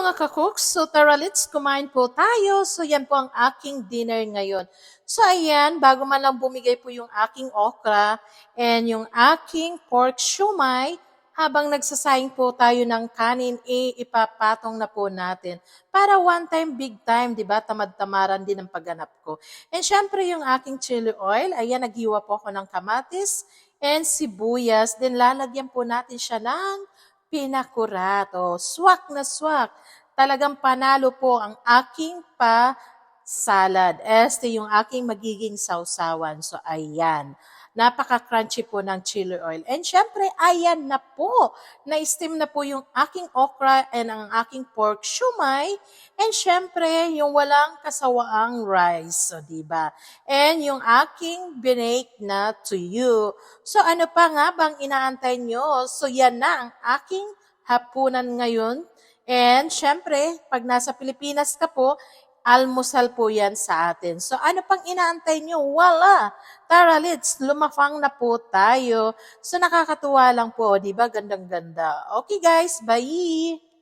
mga ka-cooks, so tara let's kumain po tayo. So yan po ang aking dinner ngayon. So ayan, bago man lang bumigay po yung aking okra and yung aking pork shumai, habang nagsasayang po tayo ng kanin, ipapatong na po natin. Para one time, big time, di ba? Tamad-tamaran din ang pagganap ko. And syempre yung aking chili oil, ayan, naghiwa po ako ng kamatis and sibuyas. Then lalagyan po natin siya ng pinakurat. O, swak na swak. Talagang panalo po ang aking salad. Este yung aking magiging sausawan. So, ayan. Napaka-crunchy po ng chili oil. And syempre, ayan na po. Na-steam na po yung aking okra and ang aking pork shumai. And syempre, yung walang kasawaang rice. So, diba? And yung aking binake na tuyo. So, ano pa nga bang inaantay nyo? So, yan na ang aking hapunan ngayon. And syempre, pag nasa Pilipinas ka po, almusal po yan sa atin. So, ano pang inaantay nyo? Wala! Tara, let's lumafang na po tayo. So, nakakatuwa lang po, di ba? Gandang-ganda. Okay guys, bye!